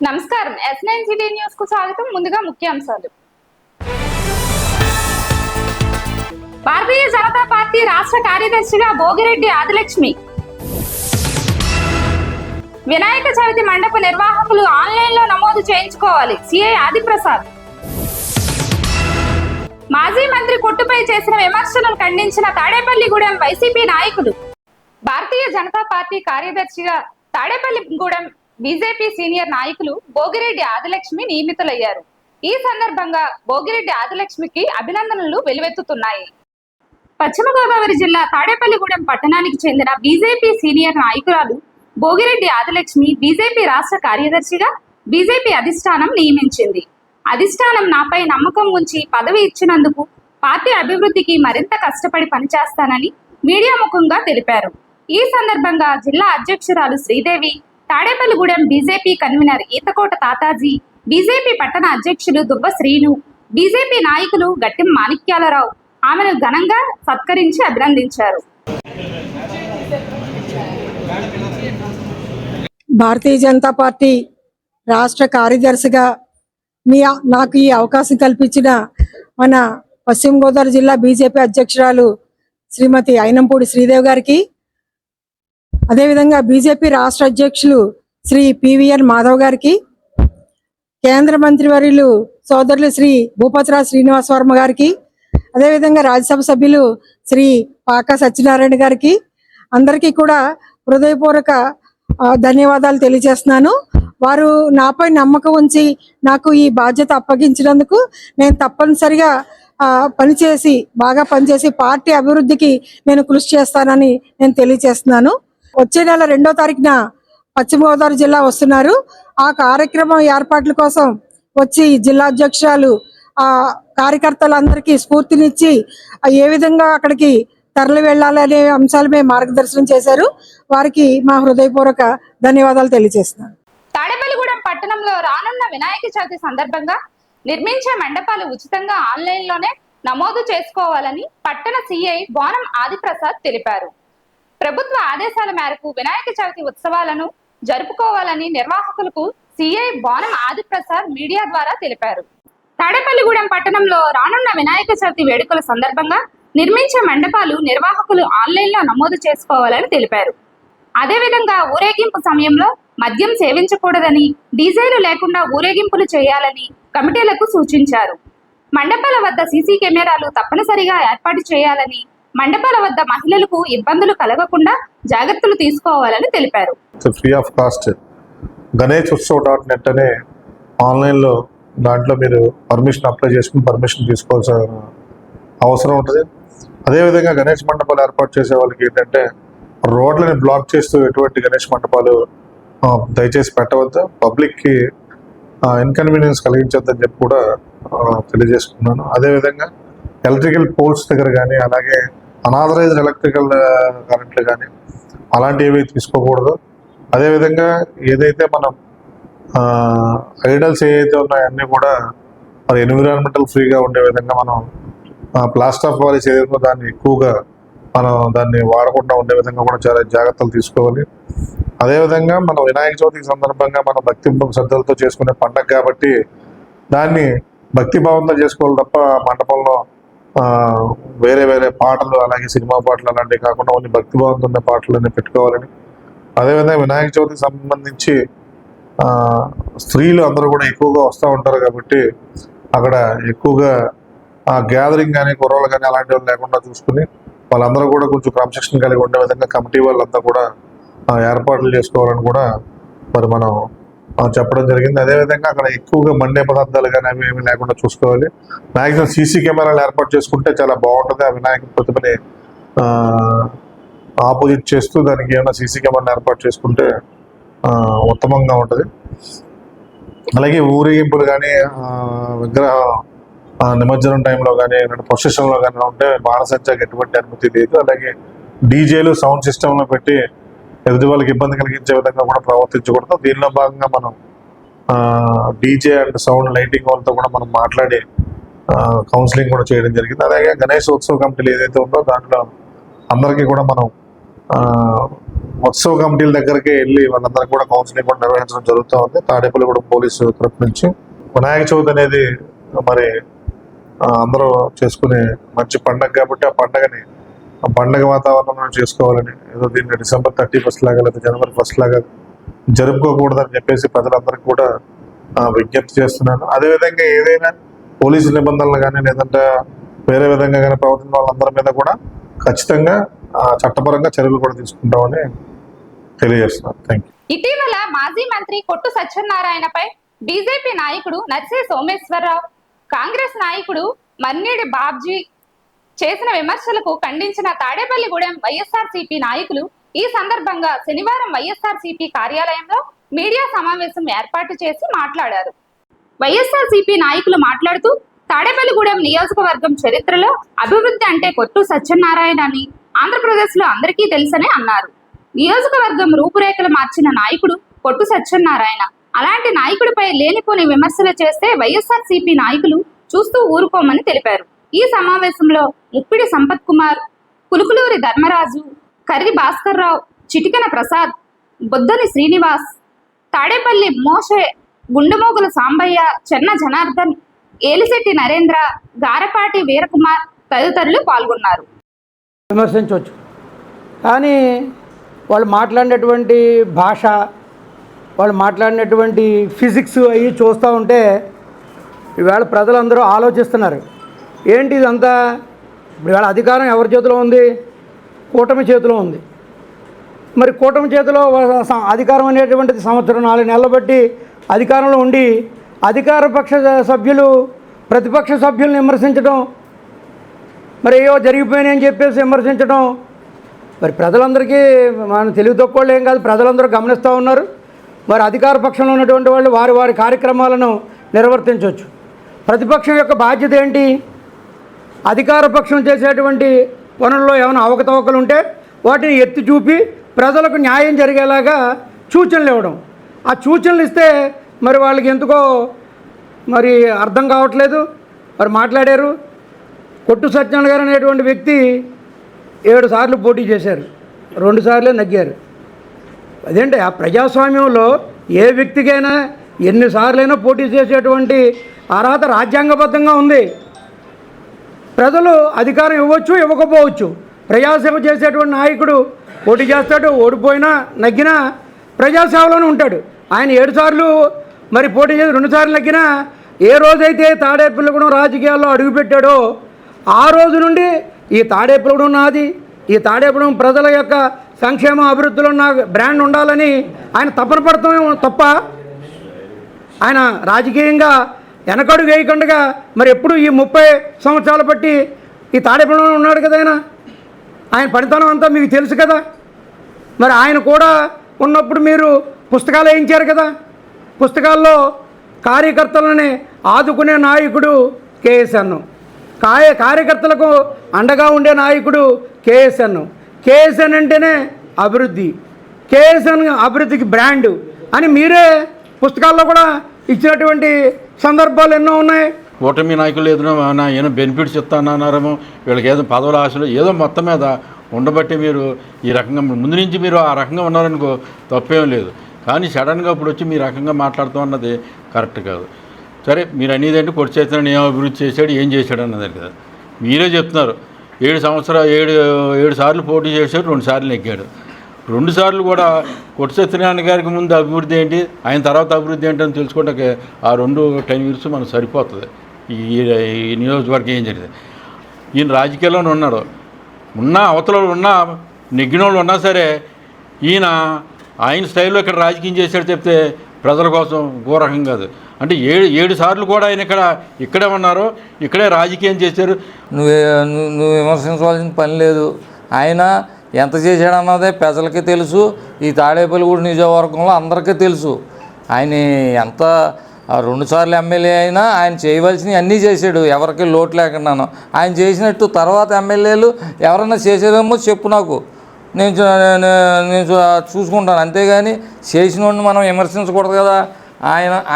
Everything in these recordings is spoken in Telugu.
నమస్కారం. S9 సిటీ న్యూస్ కు స్వాగతం. ముందుగా ముఖ్యాంశాలు. భారతీయ జనతా పార్టీ రాష్ట్ర కార్యదర్శిగా భోగిరెడ్డి ఆదిలక్ష్మి. వినాయక చవితి మండప నిర్వాహకులు ఆన్లైన్ లో నమోదు చేయించుకోవాలి. సిఐ ఆదిప్రసాద్. మాజీ మంత్రి కొట్టుపై చేసిన విమర్శలను ఖండించిన తాడేపల్లిగూడెం వైసీపీ నాయకులు. భారతీయ జనతా పార్టీ కార్యదర్శిగా తాడేపల్లిగూడెం బీజేపీ సీనియర్ నాయకులు భోగిరెడ్డి ఆదిలక్ష్మి నియమితులయ్యారు. ఈ సందర్భంగా భోగిరెడ్డి ఆదిలక్ష్మికి అభినందనలు వెలువెత్తుతున్నాయి. పశ్చిమ గోదావరి జిల్లా తాడేపల్లిగూడెం పట్టణానికి చెందిన బీజేపీ సీనియర్ నాయకురాలు భోగిరెడ్డి ఆదిలక్ష్మి బీజేపీ రాష్ట్ర కార్యదర్శిగా బీజేపీ అధిష్టానం నియమించింది. అధిష్టానం నాపై నమ్మకం ఉంచి పదవి ఇచ్చినందుకు పార్టీ అభివృద్ధికి మరింత కష్టపడి పనిచేస్తానని మీడియా ముఖంగా తెలిపారు. ఈ సందర్భంగా జిల్లా అధ్యక్షురాలు Sridevi, Tadepalligudem BJP convener Ethakota Tataji, BJP పట్టణ అధ్యక్షులు దుబ్బ శ్రీను, బీజేపీ నాయకులు గట్టిం మాణిక్యాలరావు ఆమెను ఘనంగా సత్కరించి అభినందించారు. భారతీయ జనతా పార్టీ రాష్ట్ర కార్యదర్శిగా నాకు ఈ అవకాశం కల్పించిన మన పశ్చిమ గోదావరి జిల్లా బీజేపీ అధ్యక్షురాలు శ్రీమతి అయినంపూడి శ్రీదేవి గారికి, అదేవిధంగా బీజేపీ రాష్ట్ర అధ్యక్షులు శ్రీ పివిఎన్ మాధవ్ గారికి, కేంద్ర మంత్రివర్యులు సోదరులు శ్రీ భూపతిరాజు శ్రీనివాస వర్మ గారికి, అదేవిధంగా రాజ్యసభ సభ్యులు శ్రీ పాకా సత్యనారాయణ గారికి, అందరికీ కూడా హృదయపూర్వక ధన్యవాదాలు తెలియజేస్తున్నాను. వారు నాపై నమ్మకం ఉంచి నాకు ఈ బాధ్యత అప్పగించినందుకు నేను తప్పనిసరిగా బాగా పనిచేసి పార్టీ అభివృద్ధికి నేను కృషి చేస్తానని నేను తెలియజేస్తున్నాను. వచ్చే నెల 2వ తారీఖున పశ్చిమ గోదావరి జిల్లా వస్తున్నారు. ఆ కార్యక్రమం ఏర్పాట్ల కోసం వచ్చి జిల్లా అధ్యక్షురాలు కార్యకర్తలందరికీ స్ఫూర్తినిచ్చి ఏ విధంగా అక్కడికి తరలి వెళ్ళాలనే అంశాలపై మార్గదర్శనం చేశారు. వారికి మా హృదయపూర్వక ధన్యవాదాలు తెలియజేస్తున్నాను. తాడేపల్లిగూడెం పట్టణంలో రానున్న వినాయక చవితి సందర్భంగా నిర్మించే మండపాలు ఉచితంగా ఆన్లైన్ లోనే నమోదు చేసుకోవాలని పట్టణ సిఐ బోనం ఆదిప్రసాద్ తెలిపారు. ప్రభుత్వ ఆదేశాల మేరకు వినాయక చవితి ఉత్సవాలను జరుపుకోవాలని నిర్వాహకులకు సిఐ బోనం ఆదిప్రసాద్ మీడియా ద్వారా తెలిపారు. తాడేపల్లిగూడెం పట్టణంలో రానున్న వినాయక చవితి వేడుకల సందర్భంగా నిర్మించే మండపాలు నిర్వాహకులు ఆన్లైన్ లో నమోదు చేసుకోవాలని తెలిపారు. అదేవిధంగా ఊరేగింపు సమయంలో మద్యం సేవించకూడదని, డీజేలు లేకుండా ఊరేగింపులు చేయాలని కమిటీలకు సూచించారు. మండపాల వద్ద సీసీ కెమెరాలు తప్పనిసరిగా ఏర్పాటు చేయాలని, మండపాల వద్ద మహిళలకు ఇబ్బందులు కలగకుండా జాగ్రత్తలు తీసుకోవాలని తెలిపారు. ఫ్రీ ఆఫ్ కాస్ట్ గణేష్ ఉత్సవ్.net అనే ఆన్లైన్లో దాంట్లో మీరు పర్మిషన్ అప్లై చేసుకుని పర్మిషన్ తీసుకోవాల్సిన అవసరం ఉంటుంది. అదేవిధంగా గణేష్ మండపాలు ఏర్పాటు చేసే వాళ్ళకి ఏంటంటే రోడ్లని బ్లాక్ చేస్తూ ఎటువంటి గణేష్ మండపాలు దయచేసి పెట్టవద్దు, పబ్లిక్కి ఇన్కన్వీనియన్స్ కలిగించొద్దని చెప్పి కూడా తెలియజేసుకున్నాను. అదేవిధంగా ఎలక్ట్రికల్ పోల్స్ దగ్గర కానీ, అలాగే అనాథరైజ్డ్ ఎలక్ట్రికల్ కరెంట్లు కానీ అలాంటివి తీసుకోకూడదు. అదేవిధంగా ఏదైతే మనం ఐడల్స్ ఏవైతే ఉన్నాయో అన్నీ కూడా మరి ఎన్విరాన్మెంటల్ ఫ్రీగా ఉండే విధంగా మనం ప్లాస్టర్ ఆఫ్ పారిస్ ఏదైతే దాన్ని ఎక్కువగా మనం దాన్ని వాడకుండా ఉండే విధంగా కూడా చాలా జాగ్రత్తలు తీసుకోవాలి. అదేవిధంగా మనం వినాయక చవితి సందర్భంగా మనం భక్తి శ్రద్ధలతో చేసుకునే పండగ కాబట్టి దాన్ని భక్తి భావంతో చేసుకోవాలి తప్ప మండపంలో వేరే వేరే పాటలు, అలాగే సినిమా పాటలు అలాంటివి కాకుండా ఓన్లీ భక్తి భావంతో ఉన్న పాటలన్నీ పెట్టుకోవాలని. అదేవిధంగా వినాయక చవితికి సంబంధించి స్త్రీలు అందరూ కూడా ఎక్కువగా వస్తూ ఉంటారు కాబట్టి అక్కడ ఎక్కువగా గ్యాదరింగ్ కానీ, కుర్రోళ్ళు కానీ అలాంటి వాళ్ళు లేకుండా చూసుకుని వాళ్ళందరూ కూడా కొంచెం క్రమశిక్షణ కలిగి ఉండే విధంగా కమిటీ వాళ్ళంతా కూడా ఏర్పాట్లు చేసుకోవాలని కూడా మరి మనం చెప్పడం జరిగింది. అదేవిధంగా అక్కడ ఎక్కువగా మండే పదార్థాలు కానీ అవి ఏమీ లేకుండా చూసుకోవాలి. మ్యాక్సిమం సీసీ కెమెరాలు ఏర్పాటు చేసుకుంటే చాలా బాగుంటుంది. ఆ వినాయక ప్రతిమని ఆపోజిట్ చేస్తూ దానికి ఏమైనా సీసీ కెమెరాలు ఏర్పాటు చేసుకుంటే ఉత్తమంగా ఉంటుంది. అలాగే ఊరేగింపులు కానీ, విగ్రహ నిమజ్జనం టైంలో కానీ, ప్రొసెషన్లో కానీ ఉంటే బాణసంచాకి ఎటువంటి అనుమతి లేదు. అలాగే డీజేలు సౌండ్ సిస్టంలో పెట్టి ఎదుటి వాళ్ళకి ఇబ్బంది కలిగించే విధంగా కూడా ప్రవర్తించకూడదు. దీనిలో భాగంగా మనం డీజే అండ్ సౌండ్ లైటింగ్ వాళ్ళతో కూడా మనం మాట్లాడి కౌన్సిలింగ్ కూడా చేయడం జరిగింది. అలాగే గణేష్ ఉత్సవ కమిటీలు ఏదైతే ఉందో దాంట్లో అందరికీ కూడా మనం ఉత్సవ కమిటీల దగ్గరికి వెళ్ళి వాళ్ళందరికీ కూడా కౌన్సిలింగ్ కూడా నిర్వహించడం జరుగుతూ ఉంది. తాడేపల్లిగూడెం పోలీసు తరపు నుంచి వినాయక చవితి అనేది మరి అందరూ చేసుకునే మంచి పండగ కాబట్టి ఆ పండగ వాతావరణంలో చేసుకోవాలని, ఏదో దీన్ని December 31 లాగా లేదా January 1 లాగా జరుపుకోకూడదని చెప్పేసి ప్రజలందరికీ కూడా విజ్ఞప్తి చేస్తున్నాను. అదేవిధంగా ఏదైనా పోలీసు నిబంధనలు కానీ లేదంటే వేరే విధంగా కానీ ప్రవర్తన వాళ్ళందరి మీద కూడా ఖచ్చితంగా చట్టపరంగా చర్యలు కూడా తీసుకుంటామని తెలియజేస్తున్నాను. Thank you. ఇటీవల మాజీ మంత్రి కొట్టు సత్యనారాయణపై బీజేపీ నాయకుడు నర్సే సోమేశ్వరరావు, కాంగ్రెస్ నాయకుడు మర్నేడి బాబ్జీ చేసిన విమర్శలకు ఖండించిన తాడేపల్లిగూడెం వైఎస్ఆర్సీపీ నాయకులు ఈ సందర్భంగా శనివారం వైఎస్ఆర్సీపీ కార్యాలయంలో మీడియా సమావేశం ఏర్పాటు చేసి మాట్లాడారు. వైఎస్ఆర్సీపీ నాయకులు మాట్లాడుతూ తాడేపల్లిగూడెం నియోజకవర్గం చరిత్రలో అభివృద్ధి అంటే కొట్టు సత్యనారాయణ అని ఆంధ్రప్రదేశ్ లో అందరికీ తెలుసని అన్నారు. నియోజకవర్గం రూపురేఖలు మార్చిన నాయకుడు కొట్టు సత్యనారాయణ. అలాంటి నాయకుడిపై లేనిపోని విమర్శలు చేస్తే వైఎస్ఆర్సీపీ నాయకులు చూస్తూ ఊరుకోమని తెలిపారు. ఈ సమావేశంలో ముప్పిడి సంపత్ కుమార్, కులుకులూరి ధర్మరాజు, కర్రి భాస్కర్ రావు, చిటికన ప్రసాద్, బొద్దని శ్రీనివాస్, తాడేపల్లి మోషే, గుండెమోగుల సాంబయ్య, చెన్న జనార్దన్, ఏలిశెట్టి నరేంద్ర, గారపాటి వీరకుమార్ తదితరులు పాల్గొన్నారు. విమర్శించవచ్చు, కానీ వాళ్ళు మాట్లాడినటువంటి భాష, వాళ్ళు మాట్లాడినటువంటి ఫిజిక్స్ అవి చూస్తూ ఉంటే ఈవేళ ప్రజలందరూ ఆలోచిస్తున్నారు, ఏంటి ఇదంతా? ఇప్పుడు ఈవేళ అధికారం ఎవరి చేతిలో ఉంది? కూటమి చేతిలో ఉంది. మరి కూటమి చేతిలో అధికారం అనేటువంటిది సంవత్సరం 4 నెలలు బట్టి అధికారంలో ఉండి అధికార పక్ష సభ్యులు ప్రతిపక్ష సభ్యులను విమర్శించడం, మరి ఏవో జరిగిపోయినాయి అని చెప్పేసి విమర్శించడం, మరి ప్రజలందరికీ మనం తెలివి తక్కువ ఏం కాదు, ప్రజలందరూ గమనిస్తూ ఉన్నారు. మరి అధికార పక్షంలో ఉన్నటువంటి వాళ్ళు వారి కార్యక్రమాలను నిర్వర్తించవచ్చు. ప్రతిపక్షం యొక్క బాధ్యత ఏంటి? అధికార పక్షం చేసేటువంటి పనుల్లో ఏమైనా అవకతవకలు ఉంటే వాటిని ఎత్తి చూపి ప్రజలకు న్యాయం జరిగేలాగా సూచనలు ఇవ్వడం. ఆ సూచనలు ఇస్తే మరి వాళ్ళకి ఎందుకో మరి అర్థం కావట్లేదు. మరి మాట్లాడారు. కొట్టు సత్యనారాయణ గారు అనేటువంటి వ్యక్తి 7 సార్లు పోటీ చేశారు, 2 సార్లే నగ్గారు. అదేంటి ఆ ప్రజాస్వామ్యంలో ఏ వ్యక్తికైనా ఎన్నిసార్లైనా పోటీ చేసేటువంటి అర్హత రాజ్యాంగబద్ధంగా ఉంది. ప్రజలు అధికారం ఇవ్వచ్చు, ఇవ్వకపోవచ్చు. ప్రజాసేవ చేసేటువంటి నాయకుడు పోటీ చేస్తాడు, ఓడిపోయినా నగ్గినా ప్రజాసేవలోనే ఉంటాడు. ఆయన 7 సార్లు మరి పోటీ చేసి 2 సార్లు నగ్గినా ఏ రోజైతే తాడేపల్లిగూడెం రాజకీయాల్లో అడుగుపెట్టాడో ఆ రోజు నుండి ఈ తాడేపల్లిగూడెం నాది, ఈ తాడేపల్లిగూడెం ప్రజల యొక్క సంక్షేమ అభివృద్ధిలో నా బ్రాండ్ ఉండాలని ఆయన తపన పడతామే తప్ప ఆయన రాజకీయంగా వెనకడుగు వేయకుండా మరి ఎప్పుడు ఈ 30 సంవత్సరాలు బట్టి ఈ తాడేపల్లిగూడెంలో ఉన్నాడు కదా. ఆయన పనితనం అంతా మీకు తెలుసు కదా. మరి ఆయన కూడా ఉన్నప్పుడు మీరు పుస్తకాలు వేయించారు కదా. పుస్తకాల్లో కార్యకర్తలని ఆదుకునే నాయకుడు కేఎస్ఎన్, కార్యకర్తలకు అండగా ఉండే నాయకుడు కేఎస్ఎన్. కేఎస్ఎన్ అంటేనే అభివృద్ధి, కేఎస్ఎన్ అభివృద్ధికి బ్రాండు అని మీరే పుస్తకాల్లో కూడా ఇచ్చినటువంటి సందర్భాలు ఎన్నో ఉన్నాయి. కూటమి నాయకులు ఏదో బెనిఫిట్స్ ఇస్తానన్నారేమో, వీళ్ళకి ఏదో పదవుల ఆశలు ఏదో మొత్తం మీద ఉండబట్టి మీరు ఈ రకంగా ముందు నుంచి మీరు ఆ రకంగా ఉన్నారనుకో తప్పేం లేదు. కానీ సడన్గా ఇప్పుడు వచ్చి మీ రకంగా మాట్లాడుతూ అన్నది కరెక్ట్ కాదు. సరే, మీరు అనేది అంటే కొట్టు చేతనని ఏం అభివృద్ధి చేశాడు, ఏం చేశాడు అన్నది కదా. మీరే చెప్తున్నారు 7 సార్లు పోటీ చేశాడు, 2 సార్లు నెగ్గాడు. 2 సార్లు కూడా కొట్టు సత్యనారాయణ గారికి ముందు అభివృద్ధి ఏంటి, ఆయన తర్వాత అభివృద్ధి ఏంటి అని తెలుసుకోవడానికి ఆ 10 years మనకు సరిపోతుంది. ఈ నియోజకవర్గం ఏం జరిగింది. ఈయన రాజకీయాల్లోనే ఉన్నాడు, అవతల ఉన్నా నెగ్గిన వాళ్ళు ఉన్నా సరే ఈయన ఆయన స్టైల్లో ఇక్కడ రాజకీయం చేశాడు చెప్తే ప్రజల కోసం ఇంకో రకం కాదు. అంటే 7 సార్లు కూడా ఆయన ఇక్కడే ఉన్నారు, ఇక్కడే రాజకీయం చేశారు. నువ్వు విమర్శించవలసిన పని లేదు. ఆయన ఎంత చేశాడన్నదే ప్రజలకి తెలుసు. ఈ తాడేపల్లిగూడెం నియోజకవర్గంలో అందరికీ తెలుసు. ఆయన ఎంత 2 సార్లు ఎమ్మెల్యే అయినా ఆయన చేయవలసినవి అన్నీ చేశాడు, ఎవరికి లోటు లేకుండాను. ఆయన చేసినట్టు తర్వాత ఎమ్మెల్యేలు ఎవరైనా చేసేదేమో చెప్పు నాకు, నేను చూసుకుంటాను. అంతేగాని చేసినోడిని మనం విమర్శించకూడదు కదా.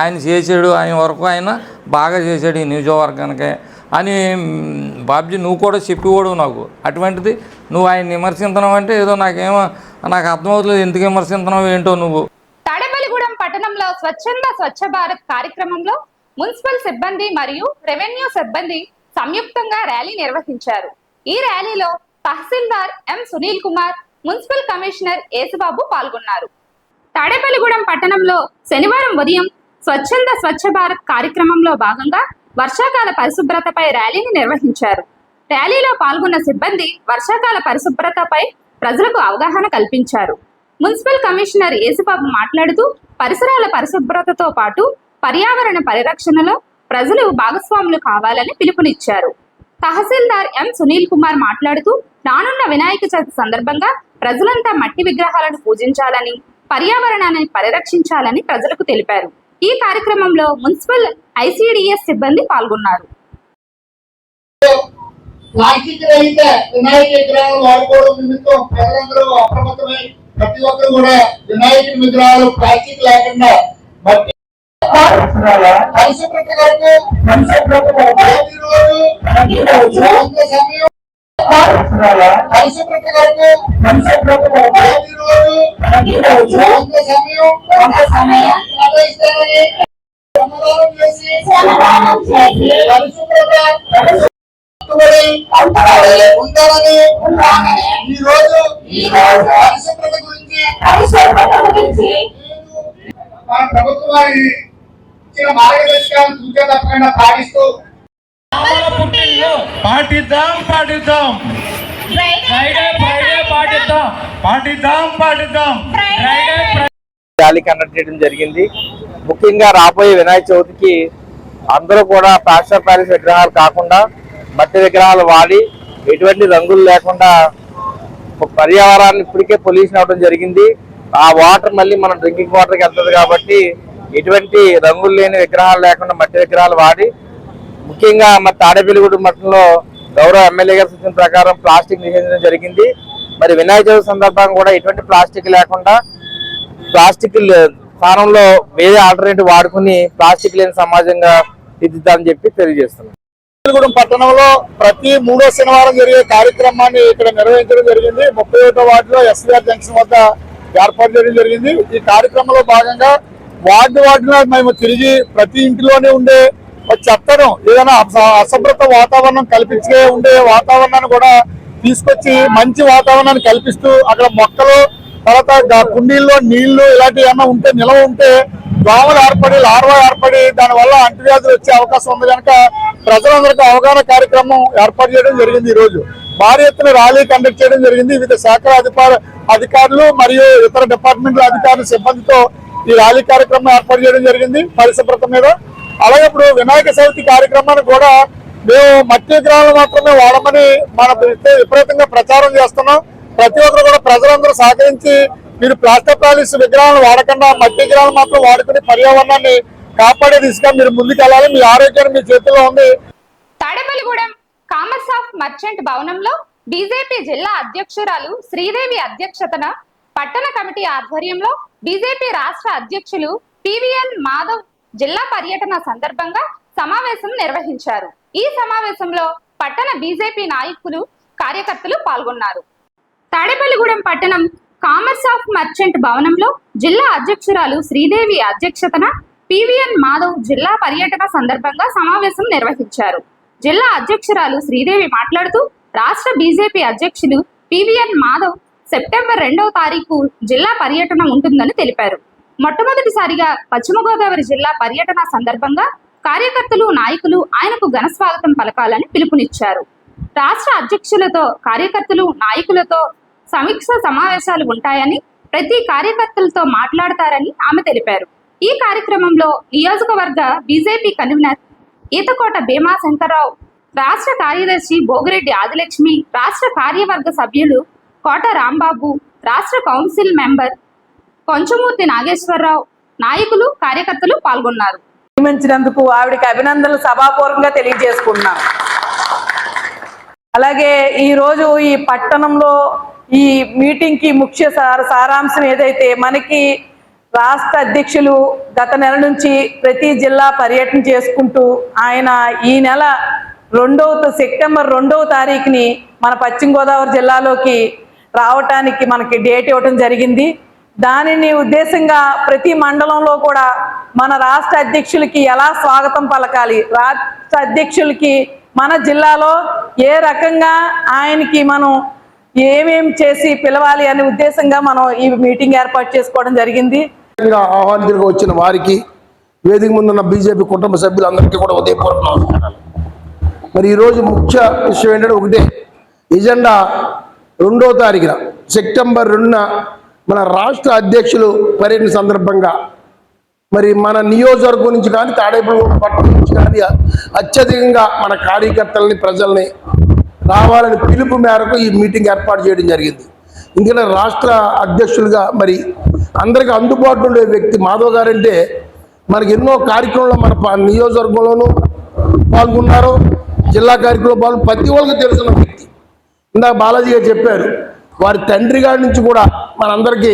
ఆయన చేసాడు, ఆయన వరకు ఆయన బాగా చేశాడు ఈ నియోజకవర్గానికి అని బాబ్జీ నువ్వు కూడా చెప్పేవాడు నాకు. అటువంటిది నువ్వు ఆయన విమర్శించడం అంటే ఏదో నాకేమో నాకు అర్థమవుతలేదు, ఎందుకు విమర్శిస్తున్నావు ఏంటో నువ్వు. తాడేపల్లిగూడెం పట్టణంలో స్వచ్ఛంద స్వచ్ఛ భారత్ కార్యక్రమంలో మున్సిపల్ సిబ్బంది మరియు రెవెన్యూ సిబ్బంది సంయుక్తంగా ర్యాలీ నిర్వహించారు. ఈ ర్యాలీలో తహసీల్దార్ ఎం సునీల్ కుమార్, మున్సిపల్ కమిషనర్ యేసుబాబు పాల్గొన్నారు. తాడేపల్లిగూడెం పట్టణంలో శనివారం ఉదయం స్వచ్ఛంద స్వచ్ఛ భారత్ కార్యక్రమంలో భాగంగా వర్షాకాల పరిశుభ్రతపై ర్యాలీని నిర్వహించారు. ర్యాలీలో పాల్గొన్న సిబ్బంది వర్షాకాల పరిశుభ్రతపై ప్రజలకు అవగాహన కల్పించారు. మున్సిపల్ కమిషనర్ యేసుబాబు మాట్లాడుతూ పరిసరాల పరిశుభ్రతతో పాటు పర్యావరణ పరిరక్షణలో ప్రజలు భాగస్వాములు కావాలని పిలుపునిచ్చారు. తహసీల్దార్ ఎం సునీల్ కుమార్ మాట్లాడుతూ రానున్న వినాయక చవితి సందర్భంగా ప్రజలంతా మట్టి విగ్రహాలను పూజించాలని, పర్యావరణాన్ని పరిరక్షించాలని ప్రజలకు తెలిపారు. ఈ కార్యక్రమంలో మున్సిపల్ ఐసిడిఎస్ సిబ్బంది పాల్గొన్నారు. ప్లాస్టిక్ రహిత వినాయక విగ్రహాలు వాడుకోవడం నిమిత్తం ప్రజలందరూ అప్రమత్తమై ప్రతి ఒక్కరు కూడా వినాయకుడి విగ్రహాలు ప్లాస్టిక్ లేకుండా మట్టి పరిశుభ్రత కొరకు ప్రతిరోజు సమయం పరిశుభ్రత కొరకు ప్రతిరోజు సమయం కేటాయిస్తానని సమాధానం చేసి పరిశుభ్రత ఉండాలని ఈ రోజు పరిశుభ్రత గురించి మన ప్రభుత్వం ఇచ్చిన మార్గదర్శకాలను సూచన తప్పకుండా పాటిస్తూ పాటిద్దాం పాటిద్దాం ఫ్రైడే పాటిద్దాం పాటిద్దాం పాటిద్దాం ర్యాలీ కండక్ట్ చేయడం జరిగింది. ముఖ్యంగా రాబోయే వినాయక చవితికి అందరూ కూడా ప్లాస్టర్ ప్యాలెస్ విగ్రహాలు కాకుండా మట్టి విగ్రహాలు వాడి ఎటువంటి రంగులు లేకుండా పర్యావరణాన్ని ఇప్పటికే పొల్యూషన్ అవడం జరిగింది. ఆ వాటర్ మళ్ళీ మనం డ్రింకింగ్ వాటర్కి వెళ్తుంది కాబట్టి ఎటువంటి రంగులు లేని విగ్రహాలు లేకుండా మట్టి విగ్రహాలు వాడి, ముఖ్యంగా మరి తాడేపల్లిగూడెం పట్టణంలో గౌరవ ఎమ్మెల్యే గారి సూచన ప్రకారం ప్లాస్టిక్ నిషేధించడం జరిగింది. మరి వినాయక చవితి సందర్భంగా కూడా ఎటువంటి ప్లాస్టిక్ లేకుండా ప్లాస్టిక్ స్థానంలో వేరే ఆల్టర్నేటివ్ వాడుకుని ప్లాస్టిక్ లేని సమాజంగా తీర్చిద్దామని చెప్పి తెలియజేస్తున్నాం. తాడేపల్లిగూడెం పట్టణంలో ప్రతి 3వ శనివారం జరిగే కార్యక్రమాన్ని ఇక్కడ నిర్వహించడం జరిగింది. 31వ వార్డులో ఎస్వీఆర్ జంక్షన్ వద్ద ఏర్పాటు చేయడం జరిగింది. ఈ కార్యక్రమంలో భాగంగా వార్డులో మేము తిరిగి ప్రతి ఇంటిలోనే ఉండే చెత్తను ఏదైనా అశుభ్రత వాతావరణం కల్పించే ఉండే వాతావరణాన్ని కూడా తీసుకొచ్చి మంచి వాతావరణాన్ని కల్పిస్తూ అక్కడ మొక్కలు, తర్వాత కుండీల్లో నీళ్లు ఇలాంటివి ఏమైనా ఉంటే నిల్వ ఉంటే దోమలు ఏర్పడి లార్వా ఏర్పడి దానివల్ల అంటువ్యాధులు వచ్చే అవకాశం ఉంది కనుక ప్రజలందరికీ అవగాహన కార్యక్రమం ఏర్పాటు చేయడం జరిగింది. ఈ రోజు భారీ ఎత్తున ర్యాలీ కండక్ట్ చేయడం జరిగింది. వివిధ శాఖల అధికారులు మరియు ఇతర డిపార్ట్మెంట్ల అధికారుల సిబ్బందితో ఈ ర్యాలీ కార్యక్రమం ఏర్పాటు చేయడం జరిగింది పరిశుభ్రత మీద. అలాగే ఇప్పుడు వినాయక చవితి కార్యక్రమాన్ని కూడా మేము మట్టి విగ్రహాలు మాత్రమే వాడమని మన విపరీతంగా ప్రచారం చేస్తున్నాం. ప్రతి ఒక్కరు కూడా ప్రజలందరూ సహకరించి మీరు ప్లాస్టర్ ప్యాలెస్ విగ్రహాలను వాడకుండా మట్టి విగ్రహాలు మాత్రం వాడుకుని పర్యావరణాన్ని కాపాడే దిశగా మీరు ముందుకెళ్ళాలి. మీ ఆరోగ్యాన్ని మీ చేతిలో ఉంది. తాడేపల్లిగూడెం కామర్స్ ఆఫ్ మర్చెంట్ భవనంలో బీజేపీ జిల్లా అధ్యక్షురాలు శ్రీదేవి అధ్యక్షతన పట్టణ కమిటీ ఆధ్వర్యంలో బీజేపీ రాష్ట్ర అధ్యక్షులు పివిఎన్ మాధవ్ జిల్లా పర్యటన సందర్భంగా సమావేశం నిర్వహించారు. ఈ సమావేశంలో పట్టణ బీజేపీ నాయకులు, కార్యకర్తలు పాల్గొన్నారు. తాడేపల్లిగూడెం పట్టణం కామర్స్ ఆఫ్ మర్చెంట్ భవనంలో జిల్లా అధ్యక్షురాలు శ్రీదేవి అధ్యక్షతన పివిఎన్ మాధవ్ జిల్లా పర్యటన సందర్భంగా సమావేశం నిర్వహించారు. జిల్లా అధ్యక్షురాలు శ్రీదేవి మాట్లాడుతూ రాష్ట్ర బీజేపీ అధ్యక్షులు పివిఎన్ మాధవ్ సెప్టెంబర్ 2వ తారీఖు జిల్లా పర్యటన ఉంటుందని తెలిపారు. మొట్టమొదటిసారిగా పశ్చిమ గోదావరి జిల్లా పర్యటన సందర్భంగా కార్యకర్తలు, నాయకులు ఆయనకు ఘన స్వాగతం పలకాలని పిలుపునిచ్చారు. రాష్ట్ర అధ్యక్షులతో, కార్యకర్తలు, నాయకులతో సమీక్ష సమావేశాలు ఉంటాయని, ప్రతి కార్యకర్తలతో మాట్లాడతారని ఆమె తెలిపారు. ఈ కార్యక్రమంలో నియోజకవర్గ బీజేపీ కన్వీనర్ ఈతకోట భీమా శంకర్రావు, రాష్ట్ర కార్యదర్శి భోగిరెడ్డి ఆదిలక్ష్మి, రాష్ట్ర కార్యవర్గ సభ్యులు కోట రాంబాబు, రాష్ట్ర కౌన్సిల్ మెంబర్ కొంచమూర్తి నాగేశ్వరరావు, నాయకులు, కార్యకర్తలు పాల్గొన్నారు. నియమించినందుకు ఆవిడకి అభినందనలు సభాపూర్వకంగా తెలియజేసుకున్నాం. అలాగే ఈరోజు ఈ పట్టణంలో ఈ మీటింగ్కి ముఖ్య సారాంశం ఏదైతే మనకి రాష్ట్ర అధ్యక్షులు గత నెల నుంచి ప్రతి జిల్లా పర్యటన చేసుకుంటూ ఆయన ఈ నెల సెప్టెంబర్ 2వ తారీఖుని మన పశ్చిమ గోదావరి జిల్లాలోకి రావటానికి మనకి డేట్ ఇవ్వటం జరిగింది. దానిని ఉద్దేశంగా ప్రతి మండలంలో కూడా మన రాష్ట్ర అధ్యక్షులకి ఎలా స్వాగతం పలకాలి, రాష్ట్ర అధ్యక్షులకి మన జిల్లాలో ఏ రకంగా ఆయనకి మనం ఏమేం చేసి పిలవాలి అనే ఉద్దేశంగా మనం ఈ మీటింగ్ ఏర్పాటు చేసుకోవడం జరిగింది. ఆహ్వానితులుగా వచ్చిన వారికి, వేదిక ముందున్న బీజేపీ కుటుంబ సభ్యులందరికీ కూడా ఉదయపూర్వక నమస్కారాలు. మరి ఈరోజు ముఖ్య విషయం ఏంటంటే ఒకటే, ఎజెండా 2వ తారీఖున సెప్టెంబర్ 2న మన రాష్ట్ర అధ్యక్షులు పర్యటన సందర్భంగా మరి మన నియోజకవర్గం నుంచి కానీ తాడేపల్లి పట్టణం నుంచి కానీ అత్యధికంగా మన కార్యకర్తలని ప్రజల్ని రావాలని పిలుపు మేరకు ఈ మీటింగ్ ఏర్పాటు చేయడం జరిగింది. ఎందుకంటే రాష్ట్ర అధ్యక్షులుగా మరి అందరికీ అందుబాటులో ఉండే వ్యక్తి మాధవ్ గారంటే మనకి ఎన్నో కార్యక్రమాల్లో మన నియోజకవర్గంలోనూ పాల్గొన్నారు, జిల్లా కార్యక్రమంలో ప్రతి ఒక్కరికి తెలిసిన వ్యక్తి. ఇందాక బాలాజీ గారు చెప్పారు, వారి తండ్రి గారి నుంచి కూడా మనందరికీ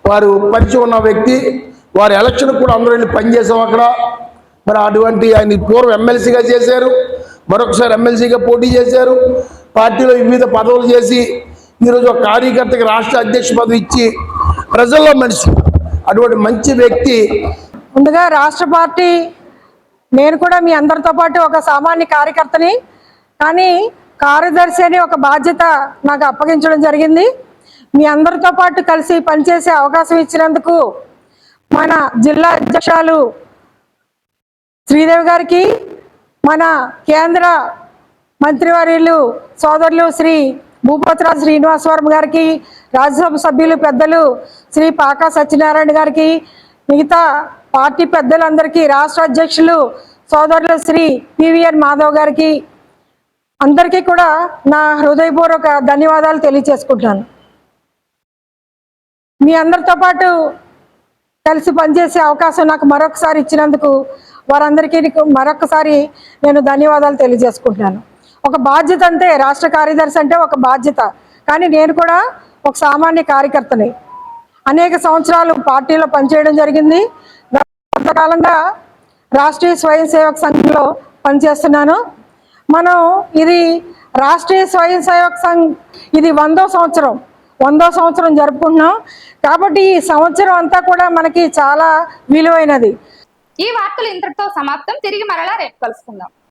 వారు పరిచయం ఉన్న వ్యక్తి. వారి ఎలక్షన్ కూడా అందరూ వెళ్ళి పనిచేసాం అక్కడ. మరి అటువంటి ఆయన పూర్వం ఎమ్మెల్సీగా చేశారు, మరొకసారి ఎమ్మెల్సీగా పోటీ చేశారు, పార్టీలో వివిధ పదవులు చేసి ఈరోజు ఒక కార్యకర్తకి రాష్ట్ర అధ్యక్ష పదవి ఇచ్చి ప్రజల్లో మనిషి, అటువంటి మంచి వ్యక్తి. ముందుగా రాష్ట్ర పార్టీ, నేను కూడా మీ అందరితో పాటు ఒక సామాన్య కార్యకర్తని, కానీ కార్యదర్శి అని ఒక బాధ్యత నాకు అప్పగించడం జరిగింది. మీ అందరితో పాటు కలిసి పనిచేసే అవకాశం ఇచ్చినందుకు మన జిల్లా అధ్యక్షురాలు శ్రీదేవి గారికి, మన కేంద్ర మంత్రివర్యులు సోదరులు శ్రీ భూపతిరాజు శ్రీనివాసవరం గారికి, రాజ్యసభ సభ్యులు పెద్దలు శ్రీ పాకా సత్యనారాయణ గారికి, మిగతా పార్టీ పెద్దలందరికీ, రాష్ట్ర అధ్యక్షులు సోదరులు శ్రీ పివిఎన్ మాధవ్ గారికి అందరికీ కూడా నా హృదయపూర్వక ధన్యవాదాలు తెలియజేసుకుంటున్నాను. మీ అందరితో పాటు కలిసి పనిచేసే అవకాశం నాకు మరొకసారి ఇచ్చినందుకు వారందరికీ మరొకసారి నేను ధన్యవాదాలు తెలియజేసుకుంటున్నాను. ఒక బాధ్యత అంటే రాష్ట్ర కార్యదర్శి అంటే ఒక బాధ్యత, కానీ నేను కూడా ఒక సామాన్య కార్యకర్తని. అనేక సంవత్సరాలు పార్టీలో పనిచేయడం జరిగింది. కొంతకాలంగా రాష్ట్రీయ స్వయం సేవక్ సంఘంలో పనిచేస్తున్నాను. మనం ఇది రాష్ట్రీయ స్వయం సేవక్ సంఘ్ ఇది 100వ సంవత్సరం జరుపుకుంటున్నాం. కాబట్టి ఈ సంవత్సరం అంతా కూడా మనకి చాలా విలువైనది. ఈ వార్తలు ఇంతటితో సమాప్తం. తిరిగి మరలా రేపు కలుసుకుందాం.